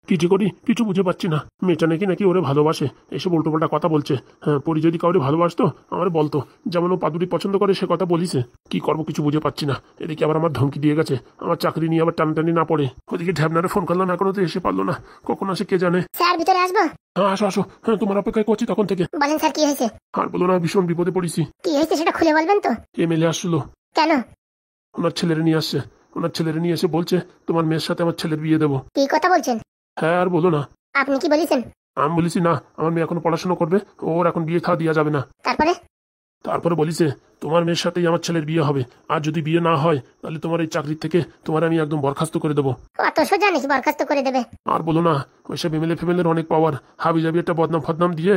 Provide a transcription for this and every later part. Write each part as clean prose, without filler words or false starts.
কি যে করি কিছু বুঝে পাচ্ছি না। মেয়েটা নাকি ওরে ভালোবাসে, এসব উল্টোপাল্টা কথা বলছে। হ্যাঁ, পরি যদি কাউরে ভালোবাসতো আমার বলতো, যেমন ও পাদুরি পছন্দ করে সে কথা বলিছে। কি করবো কিছু বুঝে পাচ্ছি না। এদিকে আবার আমার ধমকি দিয়ে গেছে আমার চাকরি নিয়ে আবার টানটানি না পড়ে। ওদিকে ঢ্যাবনারে ফোন করলাম, এখনো তো এসে পারলো না, কখন আসে কে জানে। স্যার ভিতরে আসবো? হ্যাঁ আসো আসো, হ্যাঁ তোমার অপেক্ষায় করছি তখন থেকে। বলেন স্যার কি হয়েছে? আর বলো না, ভীষণ বিপদে পড়েছি। কি হয়েছে সেটা খুলে বলবেন তো? এমএলএ আসলো, কেন? ওনার ছেলেরে নিয়ে আসছে। ওনার ছেলেরে নিয়ে এসে বলছে তোমার মেয়ের সাথে আমার ছেলের বিয়ে দেবো। কি কথা বলছেন? হ্যাঁ আর বলো না। আপনি কি বলেছেন? আমি বলেছি না, আমার মেয়ে এখন পড়াশোনা করবে, ওর এখন বিয়ে থা দেওয়া যাবে না। তারপরে বলিছে তোমার মেয়ের সাথেই আমার ছেলের বিয়ে হবে, আর যদি বিয়ে না হয় তাহলে তোমার এই চাকরির থেকে তোমার আমি একদম বরখাস্ত করে দেবো। অত সোজা নাকি বরখাস্ত করে দেবে? আর বলো না, ওইসব এমএলএ ফেমেলের অনেক পাওয়ার। হাবি জাবি একটা বদনাম ফদনাম দিয়ে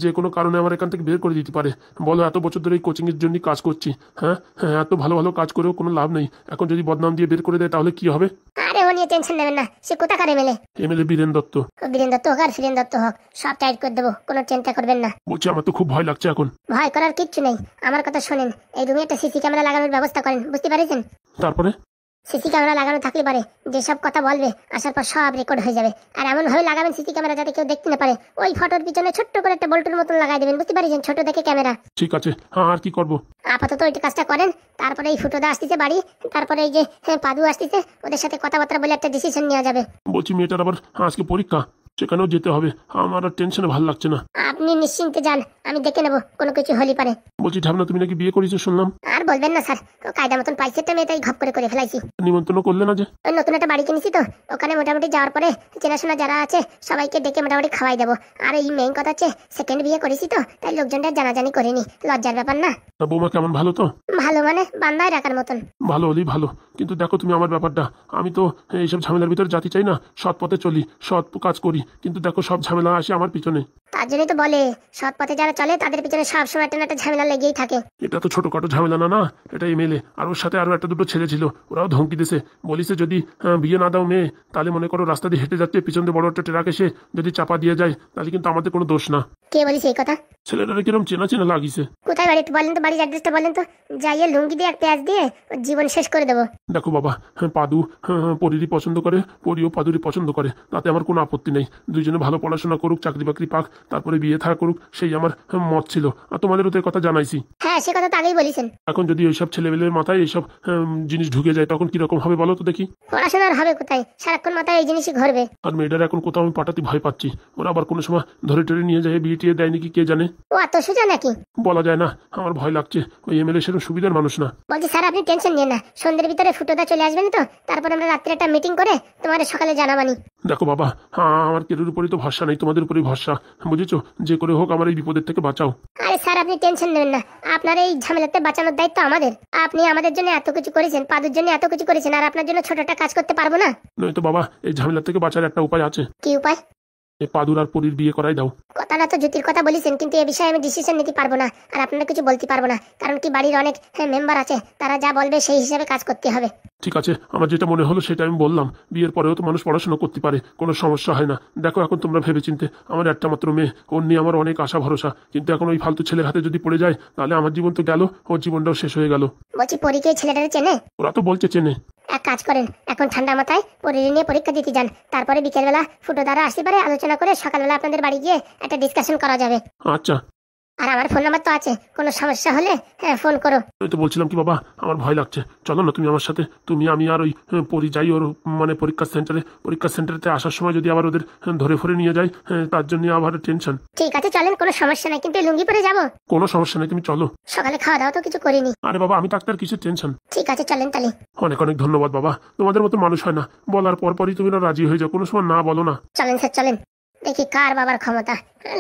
যে কোনো কারণে আমার এখান থেকে বের করে দিতে পারে। বলো এত বছর ধরে এই কোচিং এর জন্য কাজ করছি, হ্যাঁ হ্যাঁ, এত ভালো ভালো কাজ করেও কোনো লাভ নেই। এখন যদি বদনাম দিয়ে বের করে দেয় তাহলে কি হবে? আরে ও নিয়ে টেনশন নেবেন না, সে কোথাকার এমএলএ? এমএলএ বীরেন দত্ত। বীরেন দত্ত হোক আর ফিরেন দত্ত হোক, সব টাইট করে দেবো, কোনো চিন্তা করবেন না। বলছি আমার তো খুব ভয় লাগছে এখন। ভয় করার কিচ্ছু নেই, আমার কথা শোনেন। এই রুমে একটা সিসি ক্যামেরা লাগানোর ব্যবস্থা করেন, বুঝতে পারছেন? তারপরে? সিসি ক্যামেরা লাগানো থাকলে পারে যেসব কথা বলবে আসার পর সব রেকর্ড হয়ে যাবে। আর এমন ভাবে লাগাবেন সিসি ক্যামেরা যাতে কেউ দেখতে না পারে। ওই ফটোর পিছনে ছোট্ট করে একটা বল্টুর মতন লাগাই দেবেন, বুঝতে পারছেন? ছোট দেখে ক্যামেরা। ঠিক আছে, হ্যাঁ আর কি করবো? আপাতত ওইটা কাজটা করেন। তারপরে এই ফুটোদা আসতেছে বাড়ি, তারপরে এই যে পাদু আসতেছে, ওদের সাথে কথাবার্তা বলে একটা ডিসিশন নেওয়া যাবে। বলছি মেয়েটার আবার আজকে পরীক্ষা, সেখানেও যেতে হবে। আমার আর টেনশনে ভালো লাগছে না। আপনি নিশ্চিন্তে যান, আমি দেখে নেবো, কোনো কিছু হলি পারে। বলছি ঢাবনা তুমি নাকি বিয়ে করেছো শুনলাম। আর বলবেন না স্যার, কায়দা মতন পাইছে একটা মেয়ে, তাই ঘপ করে ফেলাইছি। নিমন্ত্রণ করলে না যে? ওই নতুন একটা বাড়ি কিনেছি তো, ওখানে মোটামুটি যাওয়ার পরে চেনাশোনা যারা আছে সবাইকে ডেকে মোটামুটি খাওয়াই দেবো। আর এই মেইন কথা হচ্ছে সেকেন্ড বিয়ে করেছি তো, তাই লোকজনটা জানাজানি করিনি, লজ্জার ব্যাপার না। বৌমা কেমন, ভালো তো? ভালো মানে বান্দায় রাখার মতন। ভালো হলেই ভালো, কিন্তু দেখো তুমি আমার ব্যাপারটা, আমি তো এইসব ঝামেলার ভিতরে যেতে চাই না। সৎ পথে চলি, সৎ কাজ করি, কিন্তু দেখো সব ঝামেলা আসে আমার পিছনে। তার জন্যই তো বলে সৎ পথে যারা চলে তাদের পিছনে সবসময় একটা না একটা ঝামেলা লেগেই থাকে। এটা তো ছোটখাটো ঝামেলা না, না এটা এমএলএ, আর ওর সাথে আরো একটা দুটো ছেলে ছিল, ওরাও ধমকি দিছে। বলিছে যদি বিয়ে না দাও মেয়ে, তাহলে মনে করো রাস্তা দিয়ে হেঁটে যাচ্ছে, পিছন দিয়ে বড় একটা ট্রাক এসে যদি চাপা দিয়ে যায় তাহলে কিন্তু আমাদের কোনো দোষ না। কে বলিস এই কথা? ছেলেটা কিরম চেনা চেনা লাগিছে। কোথায় বাড়ি বলেন তো, বাড়ির অ্যাড্রেসটা বলেন তো, যাইয়ে লুঙ্গি দিয়ে আর পেঁয়াজ দিয়ে ওর জীবন শেষ করে দেবো। দেখো বাবা, পাদু পরিরই পছন্দ করে, পরিও পাদুরি পছন্দ করে, তাতে আমার কোনো আপত্তি নেই। দুইজনে ভালো পড়াশোনা করুক, চাকরি বাকরি পাক, তারপরে বিয়ে থা করুক, সেই আমার মত ছিল। আর তোমাদেরও তো কথা জানাইছি। হ্যাঁ সে কথা তো আগেই বলেছেন। এখন যদি ওইসব ছেলেবেলের মাথায় এইসব জিনিস ঢুকে যায় তখন কিরকম হবে বলো তো দেখি? পড়াশোনার হবে কোথায়, সারাক্ষণ মাথায় এই জিনিসই ঘুরবে। আর মেয়েটার এখন কোথাও আমি পাঠাতে ভয় পাচ্ছি। ওরা আবার কোনো সময় ধরে টরে নিয়ে যায়, বিয়ে টিয়ে দেয় নাকি কে জানে। ও এত সোজা নাকি? বলা যায় না, আমার ভয় লাগছে। ওই এমএলএ সেরকম সুবিধার মানুষ না। বলছি স্যার আপনি টেনশন নিয়ে না, সন্ধ্যের ভিতরে ফুটোদা চলে আসবেন তো, তারপর আমরা রাত্রে একটা মিটিং করে তোমার সকালে জানাবানি। দেখো বাবা, আমার কেরোর উপরই তো ভরসা নেই, তোমাদের উপরেই ভরসা, বুঝেছো? যে করে হোক আমার এই বিপদের থেকে বাঁচাও। আরে স্যার আপনি টেনশন নেবেন না, আপনার এই ঝামেলাতে বাঁচানোর দায়িত্ব আমাদের। আপনি আমাদের জন্য এত কিছু করেছেন, পাদুর জন্য এত কিছু করেছেন, আর আপনার জন্য ছোট একটা কাজ করতে পারবো না? নয়তো বাবা, এই ঝামেলা থেকে বাঁচার একটা উপায় আছে। কি উপায়? এই পাদুর আর পরির বিয়ে করাই দাও। কথাটা তো জুতির কথা বলেছেন, কিন্তু এ বিষয়ে আমি ডিসিশন নিতে পারবো না, আর আপনারা কিছু বলতে পারবো না, কারণ কি বাড়ির অনেক মেম্বার আছে, তারা যা বলবে সেই হিসাবে কাজ করতে হবে। ঠিক আছে, আমার যেটা মনে হলো সেটা আমি বললাম। বিয়ের পরেও তো মানুষ পড়াশোনা করতে পারে, কোনো সমস্যা হয় না। দেখো এখন তোমরা ভেবেচিন্তে, আমার একটা মাত্র মেয়ে, ওর নিয়ে আমার অনেক আশা ভরসা, কিন্তু এখন ওই ফালতু ছেলের হাতে যদি পড়ে যায় তাহলে আমার জীবন তো গেল, ওর জীবনটাও শেষ হয়ে গেল। বলছি পরীকে ছেলেটারে চেনে? ওরা তো বলছে চেনে। এক কাজ করেন, এখন ঠান্ডা মাথায় পরীর নিয়ে পরীক্ষা দিতে যান, তারপরে বিকেলবেলা ফুটো দ্বারা আসতে পারে, আলোচনা করে সকালবেলা আপনাদের বাড়ি গিয়ে একটা ডিসকাশন করা যাবে। আচ্ছা। আর আমার ফোন নাম্বার তো আছে, কোনো সমস্যা হলে ফোন করো। আমি তো বলছিলাম কি বাবা, আমার ভয় লাগছে, চলো না তুমি আমার সাথে, তুমি আমি আর ওই পরি যাই ওর মানে পরীক্ষা সেন্টারেতে আসার সময় যদি আবার ওদের ধরে ফরে নিয়ে যায়, তার জন্য আবার টেনশন। ঠিক আছে চলেন, কোনো সমস্যা নাই, কিন্তু লুঙ্গি পরে যাবো। কোনো সমস্যা নেই, তুমি চলো। সকালে খাওয়া দাওয়া তো কিছু করিনি। আরে বাবা আমি থাকতে আর কিছু টেনশন। ঠিক আছে চলেন তাহলে। অনেক অনেক ধন্যবাদ বাবা, তোমাদের মতো মানুষ হয় না, বলার পরই তুমি না রাজি হয়ে যাও, কোনো সময় না বলো না। চলেন স্যার চলেন, দেখি কার বাবার ক্ষমতা,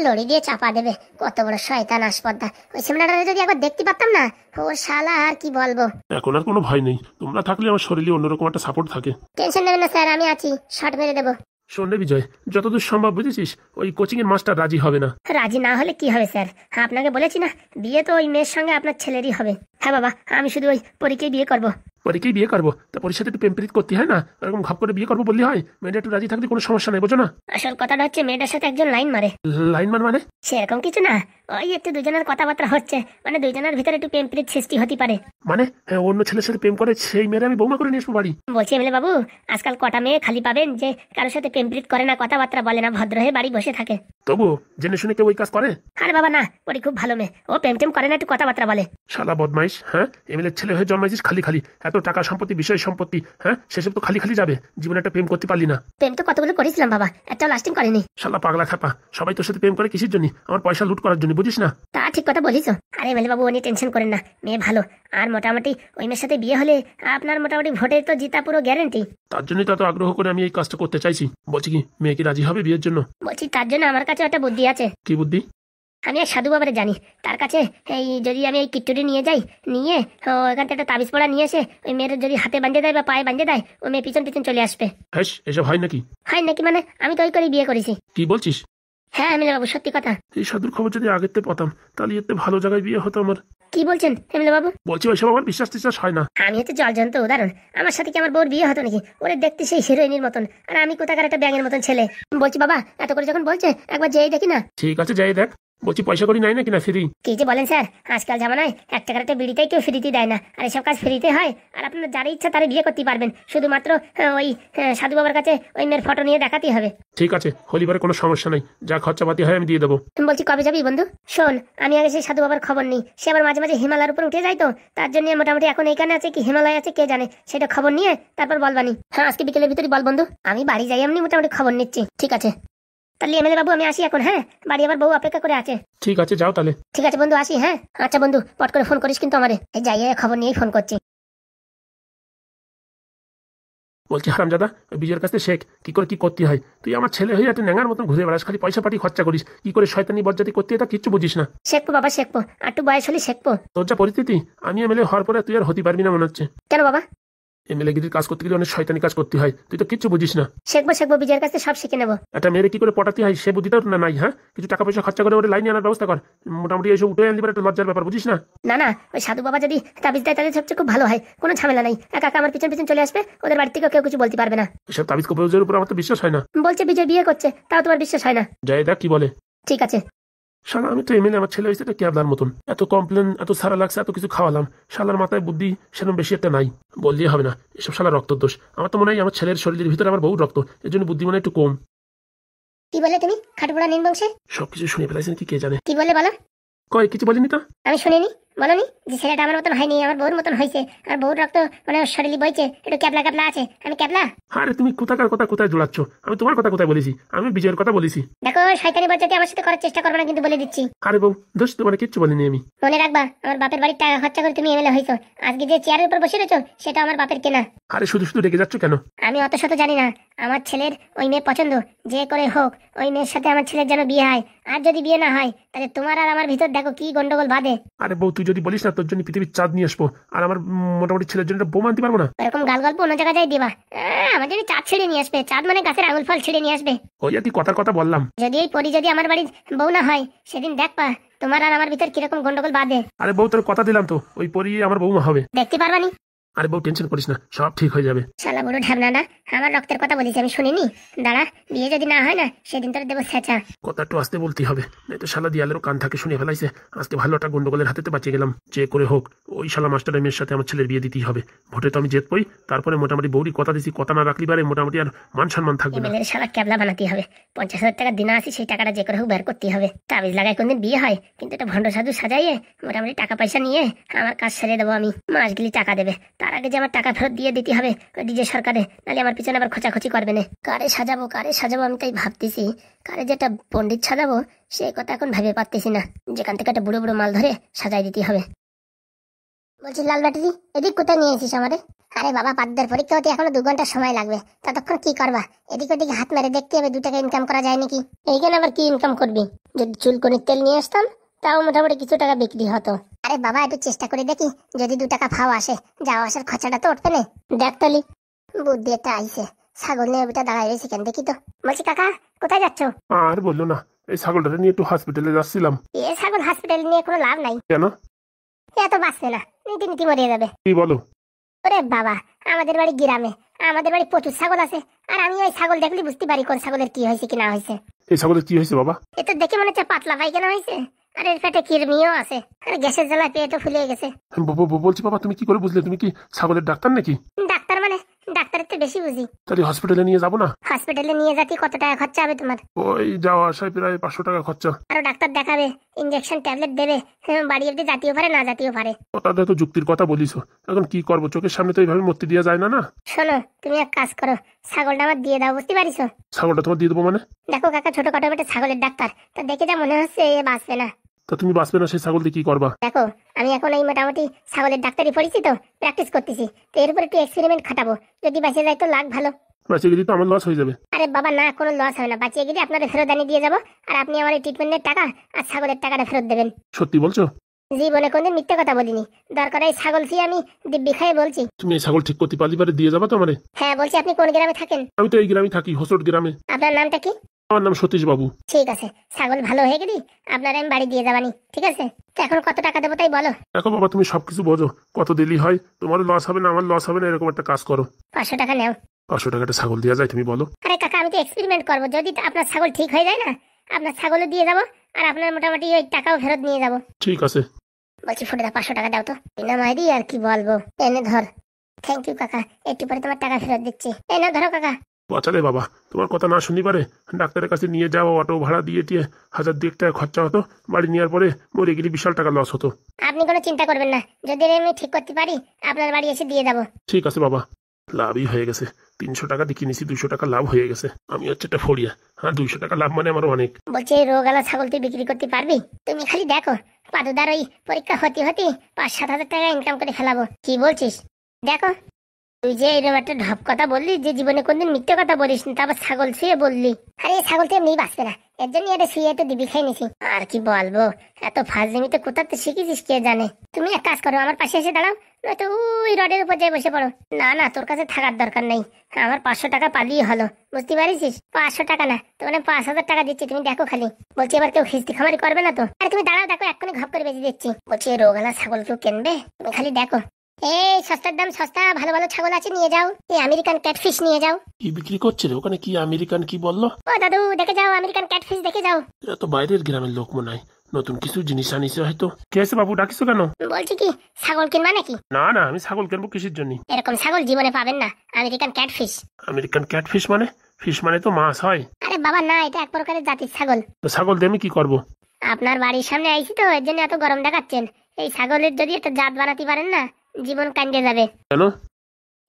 লড়ি দিয়ে চাপা দেবে, কত বড় শয়তান আসপর্দা। ওই সিমনাটারে যদি একবার দেখতে পারতাম না, ও শালা আর কি বলবো। এখন আর কোনো ভয় নেই, তোমরা থাকলে আমার শরীরে অন্যরকম একটা সাপোর্ট থাকে। টেনশন নেবেন না স্যার, আমি আছি, শর্ট মেরে দেবো। শোন রে বিজয়, যতদূর সম্ভব বুঝেছিস, ওই কোচিং এর মাস্টার রাজি হবে না। রাজি না হলে কি হবে স্যার, আপনাকে বলেছি না, বিয়ে তো ওই মেয়ের সঙ্গে আপনার ছেলেরই হবে। হ্যাঁ বাবা, আমি শুধু ওই পরীকে বিয়ে করবো। পরীকেই বিয়ে করবো, তা পরীর সাথে একটু প্রেম করতে হয় না? এরকম ঘপ করে বিয়ে করবো বললি হয়? মেয়েটা একটু রাজি থাকলে কোনো সমস্যা নেই, বোঝো না? আসল কথাটা হচ্ছে মেয়েটার সাথে একজন লাইন মারে। লাইন মানে? সেরকম কিছু না, ওই একটু দুজনের কথাবার্তা হচ্ছে, মানে দুজনের ভিতরে একটু প্রেম প্রীতি সৃষ্টি হতে পারে। মানে অন্য ছেলের সাথে প্রেম করে সেই মেয়েরা আমি বৌমা করে নিয়ে আসবো বাড়ি? বলছি এমএলএ বাবু, আজকাল কটা মেয়ে খালি পাবেন যে কারোর সাথে প্রেম প্রীত করে না, কথাবার্তা বলে না, ভদ্র হয়ে বাড়ি বসে থাকে। তবু জেনে শুনে কেউ ওই কাজ করে? আরে বাবা না, ওটি খুব ভালো মেয়ে, ও প্রেম টেম করে না, একটু কথাবার্তা বলে। শালা বদমাইশ, হ্যাঁ? এমএলএ ছেলে হয়ে জন্মাইছিস খালি খালি, এত টাকা সম্পত্তি বিষয় সম্পত্তি, হ্যাঁ? সেসব তো খালি খালি যাবে, জীবনে একটা প্রেম করতে পারলি না। প্রেম তো কতগুলো করেছিলাম বাবা, একটাও লাস্টিং করেনি। শালা পাগলা খাপা, সবাই তোর সাথে প্রেম করে কিসের জন্য? আমার পয়সা লুট করার জন্য, বুঝিস না? তা ঠিক কথা বলিস। আরে এমএলএ বাবু, উনি টেনশন করেন না, মেয়ে ভালো। আর মোটামুটি ওই মেয়ের সাথে বিয়ে হলে আপনার মোটামুটি ভোটে তো জিতা পুরো গ্যারেন্টি। তার জন্যই তো এত আগ্রহ করে আমি এই কাজটা করতে চাইছি। বলছি কি, মেয়ে কি রাজি হবে বিয়ের জন্য? বলছি তার জন্য আমার কাছে একটা বুদ্ধি আছে। কি বুদ্ধি? আমি এক সাধু বাবারে জানি, তার কাছে এই যদি আমি এই কিট্টুটি নিয়ে যাই, নিয়ে ওখান থেকে একটা তাবিজ পড়া নিয়ে এসে ওই মেয়ের যদি হাতে বাঁধে দেয় বা পায়ে বাঁধে দেয়, ওই মেয়ে পিছন পিছন চলে আসবে। হ্যাঁ, এসব হয় নাকি? হয় নাকি মানে? আমি তো ওই করে বিয়ে করেছি। কি বলছিস? হ্যাঁ এমএলএ বাবু, সত্যি কথা। এই সাধুর খবর যদি আগের থেকে পেতাম, তাহলে এতে ভালো জায়গায় বিয়ে হতো আমার। কি বলছেন এমএলএ বাবু? বলছি ওইসব আমার বিশ্বাস টিশ্বাস হয় না। আমি হচ্ছে জলজন্ত উদাহরণ। আমার সাথে কি আমার বউর বিয়ে হতো নাকি? ওরে দেখতে সেই হিরোইনের মতন, আর আমি কোথাকার একটা ব্যাঙের মতন ছেলে। বলছি বাবা, এত করে যখন বলছে একবার যেই দেখি না। ঠিক আছে, যাই দেখ। বলছি পয়সা করি নাই নাকি না ফ্রি? কি যে বলেন স্যার, আজকাল জামানায় 1 টাকার একটা বিড়িতেই কেউ ফ্রিতে দেয় না, আর এসব কাজ ফ্রিতে হয়। আর আপনার যারা ইচ্ছা তারা বিয়ে করতে পারবেন, শুধুমাত্র ওই সাধু বাবার কাছে ওই মেয়ের ফটো নিয়ে দেখাতেই হবে। ঠিক আছে, হলিবারে কোনো সমস্যা নাই, যা খরচাপাতি হয় আমি দিয়ে দেবো। বলছি কবে যাবি বন্ধু? শোন, আমি আগে সেই সাধু বাবার খবর নিই, সে আবার মাঝে মাঝে হিমালয়ের উপর উঠে যায়, তো তার জন্য মোটামুটি এখন এইখানে আছে কি হিমালয় আছে কে জানে, সেটা খবর নিয়ে তারপর বলবানি। হ্যাঁ আজকে বিকেলের ভিতরে বল বন্ধু, আমি বাড়ি যাই, এমনি মোটামুটি খবর নিচ্ছি। ঠিক আছে তাহলে এমএলএ বাবু, আমি আসি এখন। হ্যাঁ, বাড়ি আবার বউ অপেক্ষা করে আছে। ঠিক আছে, যাও তাহলে। ঠিক আছে বন্ধু, আসি। হ্যাঁ আচ্ছা বন্ধু, পট করে ফোন করিস কিন্তু আমারে। এই যাই খবর নিয়েই ফোন করছি। বলছি হারামজাদা, বিজয়ের কাছে শেখ কি করে কি করতে হয়। তুই আমার ছেলে হয়ে একটা ন্যাঙার মতন ঘুরে বেড়াস, খালি পয়সা পাটি খরচা করিস, কি করে শয়তানি বজ্জাতি করতে হয় তা কিচ্ছু বুঝিস না। শেখবো বাবা শেখবো, আর একটু বয়স হলে শেখবো। তোর যা পরিস্থিতি, আমি এমএলএ হওয়ার পরে তুই আর হতে পারবি না মনে হচ্ছে। কেন বাবা? এমএলএ গিরির কাজ করতে গেলে অনেক শয়তানি কাজ করতে হয়, তুই তো কিচ্ছু বুঝিস না। শেখবো শেখবো, বিজয়ের কাছে সব শিখে নেবো। একটা মেয়েরে কি করে পটাতে হয় সে বুদ্ধিটাও না নাই। হ্যাঁ, কিছু টাকা পয়সা খরচা করে ওর লাইনে আনার ব্যবস্থা কর। মোটামুটি এইসব উঠে আনতে পারে একটা লজ্জার ব্যাপার, বুঝিস না? না না, ওই সাধু বাবা যদি তাবিজ দেয় তাহলে সবচেয়ে খুব ভালো হয়, কোনো ঝামেলা নাই। একা একা আমার পিছন পিছন চলে আসবে, ওদের বাড়ি থেকে কেউ কিছু বলতে পারবে না। এসব তাবিজ কবজের উপর আমার তো বিশ্বাস হয় না। বলছে বিজয় বিয়ে করছে, তাও তোমার বিশ্বাস হয় না? যাই দেখ কি বলে। ঠিক আছে। শালা আমি তো এমএলএ, আমার ছেলে হয়েছে এটা ক্যাবলার মতন, এত কমপ্লেন, এত সারা লাগছে, এত কিছু খাওয়ালাম, শালার মাথায় বুদ্ধি সেরকম বেশি একটা নাই। বললেই হবে না, এসব শালা রক্তর দোষ। আমার তো মনে হয় আমার ছেলের শরীরের ভিতরে আমার বহু রক্ত, এর জন্য বুদ্ধি মনে হয় একটু কম। কি বলে তুমি? খাটুপড়া নিন বংশে সবকিছু শুনে ফেলাইছেন কি কে জানে। কি বলে বলো? কয় কিছু বলিনি তো। আমি শুনিনি। বলনি যে ছেলেটা আমার মতন হয়নি, আমার বউর মতন হয়েছে, আর বউর রক্ত মানে ওর শরীরে বইছে, একটু ক্যাবলা ক্যাবলা আছে। আমি ক্যাবলা? আরে তুমি কোথাকার কথা কোথায় জোড়াচ্ছ? আমি তোমার কথা কোথায় বলেছি? আমি বিজয়ের কথা বলেছি। দেখো, শয়তানি বজ্জাতি আমার সাথে করার চেষ্টা করবে না কিন্তু, বলে দিচ্ছি। আরে বউ দোষ, তোমার কিচ্ছু বলিনি আমি। মনে রাখবা, আমার বাপের বাড়ির টাকা খরচা করে তুমি এমএলএ হয়েছো। আজকে যে চেয়ারের উপর বসে রয়েছো সেটা আমার বাপের কেনা। আরে শুধু শুধু রেগে যাচ্ছ কেন? আমি অত শত জানি না। আমার ছেলের ওই মেয়ে পছন্দ, যে করে হোক ওই মেয়ের সাথে আমার ছেলের যেন বিয়ে হয়। আর যদি বিয়ে না হয় তাহলে তোমার আর আমার ভিতর দেখো কি গন্ডগোল বাঁধে। আরে বউ তুই যদি বলিস না তোর জন্য পৃথিবীর চাঁদ নিয়ে আসবো, আর আমার মোটামুটি ছেলের জন্য বউ আনতে পারবো না? এরকম গাল গল্প অন্য জায়গায় যাই দিবা। আমার জন্য চাঁদ ছিঁড়ে নিয়ে আসবে। চাঁদ মানে গাছের আঙুল ফল ছিঁড়ে নিয়ে আসবে। ওই আর কি কথার কথা বললাম। যদি এই পরি যদি আমার বাড়ির বউ না হয়, সেদিন দেখবা তোমার আর আমার ভিতর কিরকম গন্ডগোল বাঁধে। আরে বউ তোর কথা দিলাম তো, ওই পরি আমার বৌমা হবে। দেখতে পারবানি। আরে বউ টেনশন করিস না, সব ঠিক হয়ে যাবে। শালা বুড়ো ঢ্যাবনাটা আমার রক্তের কথা বলিস, আমি শুনিনি। দাঁড়া, বিয়ে যদি না হয় না সেদিন তোর দেবো ছেঁচা। কথা একটু আসতে বলতেই হবে, নাই তো শালা দিয়ালেরও কান থাকে শুনে ফেলাইছে। আজকে ভালো একটা গন্ডগোলের হাতে বাঁচিয়ে গেলাম। যে করে হোক ওই শালা মাস্টারের মেয়ের সাথে আমার ছেলের বিয়ে দিতেই হবে। ভোটে তো আমি জিতবই, তারপরে মোটামুটি বৌরি কথা দিছি, কথা না রাখলি পারে মোটামুটি আর মান সম্মান থাকবে না। এমএলএর শালা ক্যাবলা বানাতে হবে। 50,000 টাকা দিনা আছে, সেই টাকাটা যে করে হোক বের করতে হবে। তাবিজ লাগায় কোনদিন বিয়ে হয়, কিন্তু এটা ভণ্ড সাধু সাজাইয়ে মোটামুটি টাকা পয়সা নিয়ে আমার কাজ সেরে দেবো আমি। মাস গেলি টাকা দেবে, তার আগে যে আমার টাকা ফেরত দিয়ে দিতে হবে ওই ডিজে সরকারে, নাহলে আমার পিছনে আবার খোঁচাখুচি করবে না। কারে সাজাবো কারে সাজাবো আমি তাই ভাবতেছি। কারে যেটা পণ্ডিত সাজাবো সেই কথা এখন ভেবে পারতেছি না। যেখান থেকে একটা বুড়ো বুড়ো মাল ধরে সাজাই দিতে হবে। বলছি লাল ব্যাটারি, এদিক কোথায় নিয়ে এসিস আমারে? আরে বাবা, পাদ্যের পরীক্ষা হতে এখনো 2 ঘন্টা সময় লাগবে, ততক্ষণ কি করবা? এদিক ওদিকে হাত মেরে দেখতে হবে 2 টাকা ইনকাম করা যায় নাকি। এইখানে আবার কি ইনকাম করবি? যদি চুলকনির তেল নিয়ে আসতাম তাও মোটামুটি কিছু টাকা বিক্রি হতো। আরে বাবা, একটু চেষ্টা করে দেখি, যদি 2 টাকা ফাও আসে, যাওয়া আসার খরচাটা তো উঠবে না। দেখ তালি বুদ্ধি একটা আইসে। ছাগল নিয়ে ওটা দাঁড়ায় রয়েছে কেন দেখি তো। বলছি কাকা, কোথায় যাচ্ছ? আর বললো না, এই ছাগলটা নিয়ে একটু হসপিটালে যাচ্ছিলাম। এ ছাগল হসপিটাল নিয়ে কোনো লাভ নাই। কেন? এত বাঁচবে না, নীতি নীতি মরিয়ে যাবে। কি বলো? ওরে বাবা, আমাদের বাড়ি গ্রামে, আমাদের বাড়ি প্রচুর ছাগল আছে, আর আমি ওই ছাগল দেখলে বুঝতে পারি কোন ছাগলের কি হয়েছে কি না হয়েছে। এই ছাগলের কি হয়েছে বাবা? এ তো দেখে মনে হচ্ছে পাতলা পায়খানা হয়েছে, আর এর পেটে কিরমিও আছে, আর গ্যাসের জ্বালায় পেটও ফুলে গেছে। বলছি বাবা, তুমি কি করে বুঝলে? তুমি কি ছাগলের ডাক্তার নাকি? ডাক্তার মানে ডাক্তারের তো বেশি বুঝি। তাহলে হসপিটালে নিয়ে যাবো না? হসপিটালে নিয়ে যাতে কত টাকা খরচা হবে তোমার? ওই যাওয়া আসায় প্রায় 500 টাকা খরচা। আরো ডাক্তার দেখাবে, ইঞ্জেকশন ট্যাবলেট দেবে, বাড়ি অব্দি জাতীয় পারে না জাতীয় পারে। ওটা তো যুক্তির কথা বলিস, এখন কি করবো? চোখের সামনে তো এইভাবে মূর্তি দেওয়া যায় না। না শোনো, তুমি এক কাজ করো, ছাগলটা আমার দিয়ে দাও, বুঝতে পারিস? ছাগলটা তোমার দিয়ে দেবো মানে? দেখো কাকা, ছোটখাটো একটা ছাগলের ডাক্তার, তো দেখে যা মনে হচ্ছে এ বাঁচবে না। তা তুমি বাঁচবে না সেই ছাগল দিয়ে কি করবা? দেখো, আমি এখন এই মোটামুটি ছাগলের ডাক্তারি পড়েছি, তো প্র্যাকটিস করতেছি, তো এর উপর একটু এক্সপেরিমেন্ট খাটাবো, যদি বাঁচে যায় তো লাখ ভালো। বাঁচিয়ে গেলে তো আমার লস হয়ে যাবে। আরে বাবা না, কোনো লস হবে না, বাঁচিয়ে গেলে আপনাদের ফেরত আনিয়ে দিয়ে যাবো, আর আপনি আমার এই ট্রিটমেন্টের টাকা আর ছাগলের টাকাটা ফেরত দেবেন। সত্যি বলছো? জীবনে কোনদিন মিথ্যে কথা বলিনি, দরকার এই ছাগল ফি আমি দিব্যি খাইয়ে বলছি। তুমি এই ছাগল ঠিক করতে পারলে দিয়ে যাবা তো আমারে? হ্যাঁ বলছি, আপনি কোন গ্রামে থাকেন? আমি তো এই গ্রামে থাকি, হোসট গ্রামে। আপনার নামটা কি? আমার নাম সতীশ বাবু। ঠিক আছে, ছাগল ভালো হয়ে গেলি আপনার আমি বাড়ি দিয়ে যাবানি, ঠিক আছে? তো এখন কত টাকা দেবো তাই বলো। দেখো বাবা, তুমি সবকিছু বোঝো, কত দিলি হয়, তোমার লস হবে না আমার লস হবে না, এরকম একটা কাজ করো। 500 টাকা নেও। 500 টাকাটা ছাগল দেওয়া যায় তুমি বলো? আরে কাকা, আমি তো এক্সপেরিমেন্ট করবো, যদি আপনার ছাগল ঠিক হয়ে যায় না, আপনার ছাগলও দিয়ে যাবো, আর আপনার মোটামুটি ওই টাকাও ফেরত নিয়ে যাবো। ঠিক আছে। বলছি ফুটে 500 টাকা দাও তো। বিনামাইদি আর কি বলবো, এনে ধর। থ্যাংক ইউ কাকা, একটু পরে তোমার টাকা ফেরত দিচ্ছি, এনে ধরো কাকা। বাঁচালে বাবা, তোমার কথা না শুনি পারে, ডাক্তারের কাছে নিয়ে যাও, অটো ভাড়া দিয়ে 1000 টাকা খরচা হতো, বাড়ি নেওয়ার পরে মরে গেলে বিশাল টাকা লস হতো। আপনি কোনো চিন্তা করবেন না, যদি আমি ঠিক করতে পারি আপনার বাড়ি এসে দিয়ে যাবো। ঠিক আছে বাবা, লাভই হয়ে গেছে। 300 টাকা দিয়ে কিনেছি, 200 টাকা লাভ হয়ে গেছে। আমি হচ্ছে একটা ফড়িয়া, হ্যাঁ 200 টাকা লাভ মানে আমার অনেক। বলছি এই রোগালা ছাগল তুই বিক্রি করতে পারবি? তুমি খালি দেখো, পাদুদার ওই পরীক্ষা হতে হতে 5-7 হাজার টাকা ইনকাম করে ফেলাবো। কি বলছিস? দেখো, তুই যে এরকম একটা ঢপ কথা বললি, যে জীবনে কোনদিন মিথ্যে কথা বলিস না, তারপর ছাগল শুয়ে বললি। আরে ছাগল তো এমনি বাঁচবে না, এর জন্য এটা শুয়ে তো দিবি খাই নিছি। আর কি বলবো, এত ফাজলিমি তো কোথাতে শিখেছিস কে জানে। তুমি এক কাজ করো, আমার পাশে এসে দাঁড়াও, নয়তো ওই রডের উপর যাই বসে পড়ো। না না, তোর কাছে থাকার দরকার নেই, আমার 500 টাকা পালিয়ে হলো, বুঝতে পারিস? 500 টাকা না, তোমার 5,000 টাকা দিচ্ছি, তুমি দেখো খালি। বলছি এবার কেউ খিস্তি খামারি করবে না তো? আরে তুমি দাঁড়াও, দেখো এক্ষুনি ঘপ করে বেঁচে দিচ্ছি। বলছি এই রোগালা ছাগল কেউ কিনবে? তুমি খালি দেখো। এই সস্তার দাম সস্তা, ভালো ভালো ছাগল আছে, নিয়ে যাও। এই আমেরিকান ক্যাটফিশ নিয়ে যাও। কি বিক্রি করছে রে ওখানে? কি আমেরিকান কি বললো? ও দাদু, দেখে যাও, আমেরিকান ক্যাটফিশ দেখে যাও। এরা তো বাইরের গ্রামের লোক মনে হয়, নতুন কিছু জিনিস আনিছে হয়তো। কে আছে বাবু, ডাকিস কেন? বলছি কি, ছাগল কিনবা নাকি? না না, আমি ছাগল কিনবো কিসের জন্য? এরকম ছাগল জীবনে পাবেন না, আমেরিকান ক্যাটফিশ। আমেরিকান ক্যাটফিশ মানে? ফিশ মানে তো মাছ হয়। আরে বাবা না, এটা এক প্রকারের জাতির ছাগল। তো ছাগল দিয়ে আমি কি করবো? আপনার বাড়ির সামনে আইছি তো, এর জন্য এত গরম দেখাচ্ছেন। এই ছাগলের যদি একটা জাত বানাতে পারেন না, জীবন কান্দে যাবে। কেন?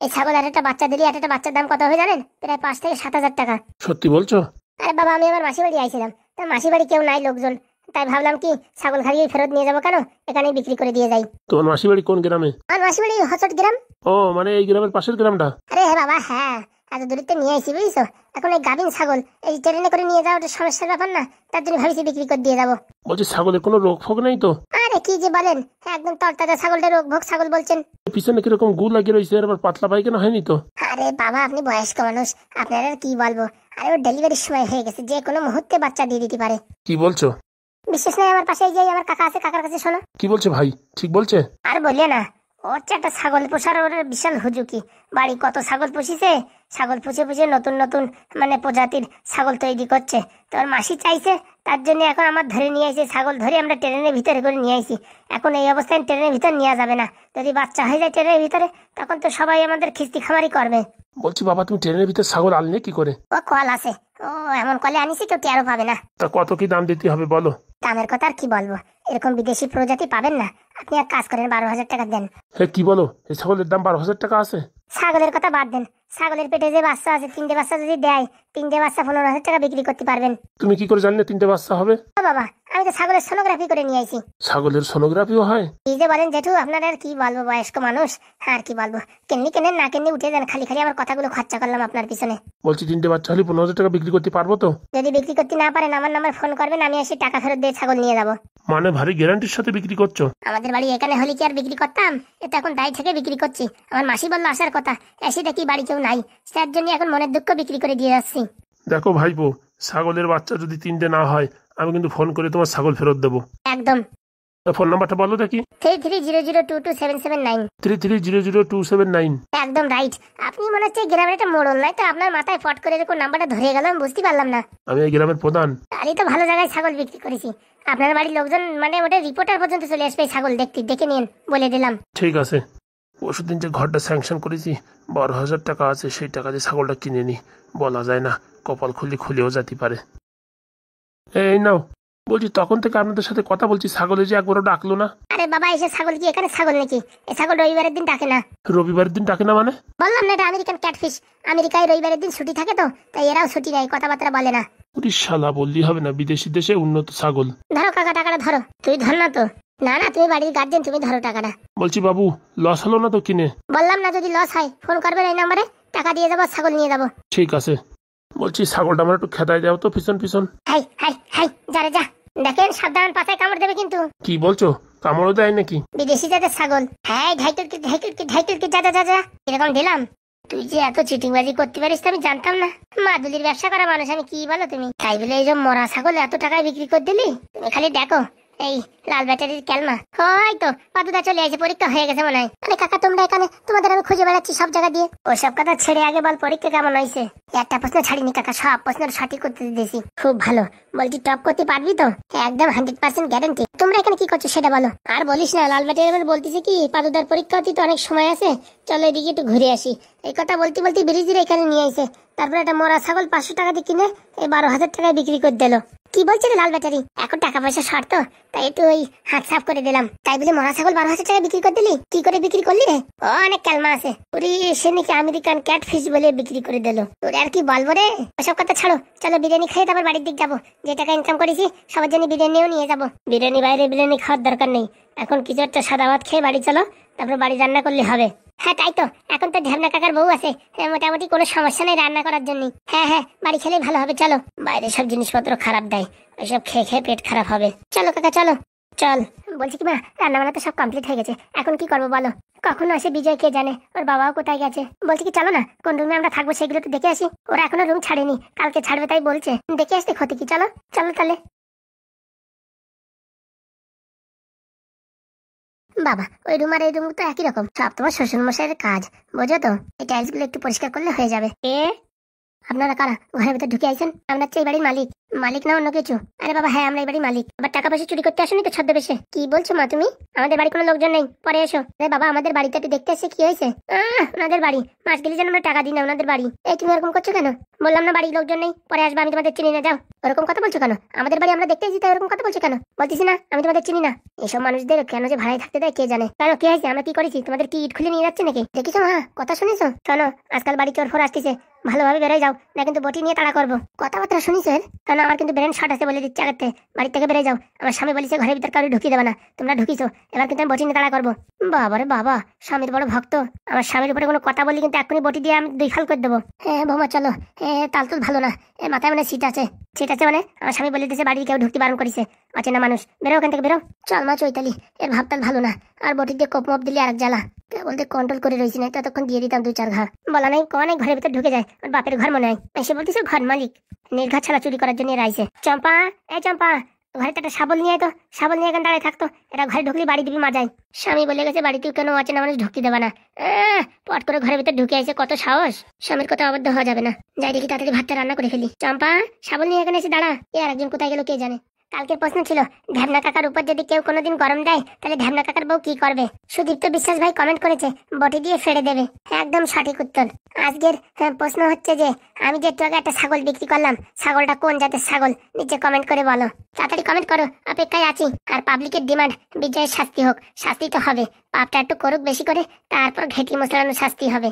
এই ছাগল আর একটা বাচ্চা দিলে, একটা বাচ্চার দাম কত হবে জানেন? প্রায় 5 থেকে 7 হাজার টাকা। সত্যি বলছো? আরে বাবা, আমি আমার মাসি বাড়ি আইছিলাম, তো মাসি বাড়ি কেউ নাই লোকজন, তাই ভাবলাম কি ছাগল খাইয়ে ফেরত নিয়ে যাবো, কেন এখানেই বিক্রি করে দিয়ে যাই। তোমার মাসি বাড়ি কোন গ্রামে? আমার মাসি বাড়ি হচট গ্রাম। ও মানে এই গ্রামের পাশের গ্রামটা? আরে হ্যাঁ বাবা, হ্যাঁ, এত দূরত্বে নিয়ে আইছি বুঝছো। এখন এই গাভিন ছাগল এই ট্রেনে করে নিয়ে যাওয়া সমস্যার ব্যাপার না, তার জন্য ভাবিছি বিক্রি করে দিয়ে যাবো। বলছি ছাগলের কোনো রোগ ফোগ নেই তো? আরে কি যে বলেন, একদম তরতাজা ছাগলটা, রোগ ভোগ ছাগল বলছেন। পিছনে কিরকম গু লাগিয়ে রয়েছে, আবার পাতলা পায়খানা হয়নি তো? আরে বাবা, আপনি বয়স্ক মানুষ, আপনার আর কি বলবো। আরে ওর ডেলিভারির সময় হয়ে গেছে, যে কোনো মুহূর্তে বাচ্চা দিয়ে দিতে পারে। কি বলছো? বিশেষ নয়, আমার পাশে যাই, আমার কাকা আছে, কাকার কাছে শোনো। কি বলছে ভাই, ঠিক বলছে? আর বলিয়ে না, ওর হচ্ছে একটা ছাগল পোষার ওর বিশাল হুজুকি। বাড়ি কত ছাগল পুষিছে, ছাগল পুষে পুষে নতুন নতুন মানে প্রজাতির ছাগল তৈরি করছে। তোর মাসি চাইছে, তার জন্য এখন আমার ধরে নিয়ে আসি, ছাগল ধরে আমরা ট্রেনের ভিতরে করে নিয়ে আসি। এখন এই অবস্থায় ট্রেনের ভিতর নেওয়া যাবে না, যদি বাচ্চা হয়ে যায় ট্রেনের ভিতরে, তখন তো সবাই আমাদের খিস্তি খামারি করবে। বলছি বাবা, তুমি ট্রেনের ভিতরে ছাগল আনলে কি করে? ও কল আছে, ও এমন কলে আনিছি কেউ টেরও পাবে না। তা কত কি দাম দিতে হবে বলো? দামের কথা আর কি বলবো, এরকম বিদেশি প্রজাতি পাবেন না। আপনি এক কাজ করেন, 12,000 টাকা দেন। হে কি বলো, এই ছাগলের দাম 12,000 টাকা আছে? ছাগলের কথা বাদ দেন, ছাগলের পেটে যে বাচ্চা আছে, 3টে বাচ্চা যদি দেয়, 3টে বাচ্চা 15,000 টাকা বিক্রি করতে পারবেন। তুমি কি করে জানলে 3টে বাচ্চা হবে? ও বাবা, আমি তো ছাগলের সোনোগ্রাফি করে নিয়ে আইছি। ছাগলের সোনোগ্রাফিও হয়? কি যে বলেন জেঠু, আপনার আর কি বলবো, বয়স্ক মানুষ, আর কি বলবো। কেননি কেনেন না কেননি উঠে যান, খালি খালি আমার কথাগুলো খরচা করলাম আপনার পিছনে। বলছি 3টে বাচ্চা হলে 15,000 টাকা বিক্রি করতে পারবো তো? যদি বিক্রি করতে না পারেন, আমার নাম্বার ফোন করবেন, আমি এসে টাকা ফেরত দিয়ে ছাগল নিয়ে যাবো। মানে ভারী গ্যারান্টির সাথে বিক্রি করছো? আমাদের বাড়ি এখানে হলে কি আর বিক্রি করতাম? এটা এখন দায় থেকে বিক্রি করছি। আমার মাসি বললো আসার কথা, এসে দেখি বাড়ি কেউ নাই, তার জন্য এখন মনের দুঃখ বিক্রি করে দিয়ে যাচ্ছি। দেখো ভাইপো, ছাগলের বাচ্চা যদি 3টে না হয়, আমি কিন্তু ফোন করে তোমার ছাগল ফেরত দেবো। একদম। ফোন নাম্বারটা বলো দেখি। 3300227779। 33002279। একদম রাইট। আপনি মনে হচ্ছে গ্রামের একটা মোড়ল, নাই তো আপনার মাথায় ফট করে এরকম নাম্বারটা ধরে গেল, আমি বুঝতে পারলাম না। আমি এই গ্রামের প্রধান। তাহলে তো ভালো জায়গায় ছাগল বিক্রি করেছি। আপনার বাড়ির লোকজন মানে ওটা রিপোর্টার পর্যন্ত চলে আসবে ছাগল দেখতে, দেখে নিন বলে দিলাম। ঠিক আছে, পরশুদিন যে ঘরটা স্যাংশন করেছি 12,000 টাকা আছে, সেই টাকা দিয়ে ছাগলটা কিনে নি। বলা যায় না, কপাল খুলেও যেতে পারে। এই নাও। বলছি তখন থেকে আপনাদের সাথে কথা বলছি, ছাগলে যে একবারও ডাকলো না। আরে বাবা, এসে ছাগল কি এখানে ছাগল নাকি? এই ছাগল রবিবারের দিন ডাকে না। রবিবারের দিন ডাকে না মানে? বললাম না, এটা আমেরিকান ক্যাটফিশ। আমেরিকায় রবিবারের দিন ছুটি থাকে তো, তাই এরাও ছুটি নেয়, কথাবার্তা বলে না। শালা বললি হবে না, বিদেশি দেশে উন্নত ছাগল। ধরো কাকা, টাকাটা ধরো। তুই ধর না তো। না না, তুমি বাড়ির গার্জেন, তুমি ধরো টাকাটা। বলছি বাবু, লস হলো না তো কিনে? বললাম না, যদি লস হয় ফোন করবেন এই নাম্বারে, টাকা দিয়ে যাবো, ছাগল নিয়ে যাবো। ঠিক আছে। বলছি ছাগলটা আমার একটু খেদায় দাও তো, পিছন পিছন। হাই হাই হাই, যা রে যা। দেখেন সাবধান, পাতায় কামড় দেবে কিন্তু। কি বলছো, কামড়ও দেয় নাকি? বিদেশি জাতের ছাগল। হ্যাঁ, ঢাইটুলকি যা যা যা যা, এরকম দিলাম। তুই যে এত চিটিংবাজি করতে পারিস আমি জানতাম না। মাদুলির ব্যবসা করা মানুষ আমি, কি বলো তুমি? তাই বলে এই যে মরা ছাগল এত টাকায় বিক্রি করে দিলি? তুমি খালি দেখো এই লাল ব্যাটারির ক্যালমা। হয়তো পাদুদা চলে আসে, পরীক্ষা হয়ে গেছে মনে হয়। আরে কাকা, তোমরা এখানে, তোমাদের আমি খুঁজে বেড়াচ্ছি সব জায়গা দিয়ে। ওসব কথা ছেড়ে আগে বল, পরীক্ষা কেমন হয়েছে? একটা প্রশ্ন ছাড়িনি কাকা, সব প্রশ্নের সঠিক করতে দিয়েছি। খুব ভালো। বলছি টপ করতে পারবি তো? একদম 100% গ্যারান্টি। তোমরা এখানে কি করছো সেটা বলো। আর বলিস না, লাল ব্যাটারি বলতেছি কি, পাদুদার পরীক্ষা হতে তো অনেক সময় আছে, চলো এদিকে একটু ঘুরে আসি। এই কথা বলতে বলতে ব্রিজের এখানে নিয়ে আইছে। তারপরে একটা মরা ছাগল 500 টাকা দিয়ে কিনে এই 12,000 টাকায় বিক্রি করে দিল। কি বলছে রে লাল ব্যাটারি? এখন টাকা পয়সা শর্ত, তাই একটু ওই হাত সাফ করে দিলাম। তাই বলে মরা ছাগল 12,000 টাকা বিক্রি করে দিলি? কি করে বিক্রি করলি রে? ও অনেক ক্যালমা আছে। ওরে সে নাকি আমেরিকান ক্যাট ফিশ বলে বিক্রি করে দিল। তোরে আর কি বলবো রে, ওসব কথা ছাড়ো। চলো বিরিয়ানি খেয়ে তারপর বাড়ির দিক যাবো। যে টাকা ইনকাম করেছি সবার জন্য বিরিয়ানিও নিয়ে যাবো। বিরিয়ানি বাইরে বিরিয়ানি খাওয়ার দরকার নেই, এখন কিছু একটা সাদা ভাত খেয়ে বাড়ি চলো, তারপর বাড়ি রান্না করলে হবে। হ্যাঁ তাই তো, এখন তো ঢ্যাবনা কাকার বউ আছে, মোটামুটি কোনো সমস্যা নেই রান্না করার জন্য। হ্যাঁ হ্যাঁ, বাড়ি খেলেই ভালো হবে। চলো, বাইরে সব জিনিসপত্র খারাপ দেয়, ওইসব খেয়ে খেয়ে পেট খারাপ হবে। চলো কাকা চলো। চল। বলছি কি মা, রান্না বান্না তো সব কমপ্লিট হয়ে গেছে, এখন কি করবো বলো? কখন আসে বিজয় কে জানে, ওর বাবাও কোথায় গেছে। বলছি কি চলো না, কোন রুমে আমরা থাকবো সেগুলো একটু দেখে আসি। ওরা এখনো রুম ছাড়েনি, কালকে ছাড়বে তাই বলছে। দেখে আসতে ক্ষতি কি? চলো চলো তাহলে। বাবা, ওই রুম আর এই রুম তো একই রকম, সব তোমার শ্বশুর মশাইয়ের কাজ, বোঝো তো। এই টাইলস গুলো একটু পরিষ্কার করলে হয়ে যাবে। আপনারা কারা ঘরের ভিতরে ঢুকে আইছেন? আমরা হচ্ছে এই বাড়ির মালিক। মালিক না অন্য কিছু? আরে বাবা হ্যাঁ, আমরা এই বাড়ির মালিক। আবার টাকা পয়সা চুরি করতে আসেনি তো ছদ্মবেশে? কি বলছো মা তুমি? আমাদের বাড়ি কোনো লোকজন নেই, পরে এসো। আরে বাবা, আমাদের বাড়িতে একটু দেখতে আসছে, কি হয়েছে? ওনাদের বাড়ি, মাস গেলে যেন আমরা টাকা দিই না ওনাদের বাড়ি। এই তুমি এরকম করছো কেন? বললাম না বাড়ির লোকজন নেই, পরে আসবে, আমি তোমাদের চিনি না, যাও। ওরকম কথা বলছো কেন? আমাদের বাড়ি আমরা দেখতে এসেছি তাই ওরকম কথা বলছো কেন? বলতেছি না আমি তোমাদের চিনি না। এসব মানুষদের কেন যে ভাড়ায় থাকতে দেয় কে জানে। কেন কি হয়েছে? আমরা কি করেছি? তোমাদের কি ইট খুলে নিয়ে যাচ্ছে নাকি? দেখিছো মা, কথা শুনেছো? শোনো, আজকাল বাড়ি চোর ফোর আসতেছে, ভালোভাবে বেরোয় যাও, না কিন্তু বটি নিয়ে তাড়া করবো। কথাবার্তা শুনিস? কারণ আমার কিন্তু ব্রেন শর্ট আছে, বলে দিচ্ছি আগেতে। বাড়ি থেকে বেরোয় যাও। আমার স্বামী বলেছে ঘরের ভিতর কারো ঢুকিয়ে দেবে না, তোমরা ঢুকিছো, এবার কিন্তু আমি বটি নিয়ে তাড়া করবো। বাবারে বাবা, স্বামীর বড় ভক্ত। আমার স্বামীর উপরে কোনো কথা বললি কিন্তু এখনই বটি দিয়ে আমি 2 ফাল করে দেবো। হ্যাঁ বৌমা চলো। তালতুল ভালো না, মাথায় মানে সিট আছে। সিট আছে মানে আমার স্বামী বলে দিয়েছে বাড়ি কেউ ঢুকতে বারণ করেছে, অচেনা মানুষ, বেরো ওখান থেকে বেরো। চল মা চৈতালি, এর ভাবতাল ভালো না। আর বটি দিয়ে কোপ মপ দিলি আরেক জ্বালা। বলতে কন্ট্রোল করে রয়েছি না, ততক্ষণ দিয়ে দিতাম 2-4 ঘা। বলা নাই কমা নাই, ঘরের ভিতর ঢুকে যায়, ওর বাপের ঘর মনে হয়। এসে বলতেছে ঘর মালিক, নির্ঘাত ছাড়া চুরি করার জন্য রাইছে। চম্পা, এই চম্পা, ঘরে একটা শাবল নিয়ে তো, শাবল নিয়ে এখানে দাঁড়ায় থাকতো, এরা ঘরে ঢুকলি বাড়ি দিবি মাজায়। স্বামী বলে গেছে বাড়িতেও কেন অচেনা মানুষ ঢুকতে দেবে না। পট করে ঘরের ভিতর ঢুকে আছে, কত সাহস! স্বামীর কথা অবাধ্য হওয়া যাবে না। যাই দেখি তাড়াতাড়ি ভাতটা রান্না করে ফেলি। চম্পা, শাবল নিয়ে এখানে এসে দাঁড়া। আর একজন কোথায় গেল কে জানে। কালকের প্রশ্ন ছিল, ঢ্যাবনা কাকার উপর যদি কেউ কোনোদিন গরম দেয় তাহলে ঢ্যাবনা কাকার বউ কি করবে? সুদীপ্ত বিশ্বাস ভাই কমেন্ট করেছে বটি দিয়ে ফেড়ে দেবে। একদম সঠিক উত্তর। আজকের প্রশ্ন হচ্ছে যে, আমি যে একটু আগে একটা ছাগল বিক্রি করলাম, ছাগলটা কোন জাতের ছাগল? নিচে কমেন্ট করে বলো, তাড়াতাড়ি কমেন্ট করো, অপেক্ষায় আছি। আর পাবলিকের ডিমান্ড, বিজয়ের শাস্তি হোক। শাস্তি তো হবে, পাপটা একটু করুক বেশি করে, তারপর ঘেঁটি মশলানো শাস্তি হবে।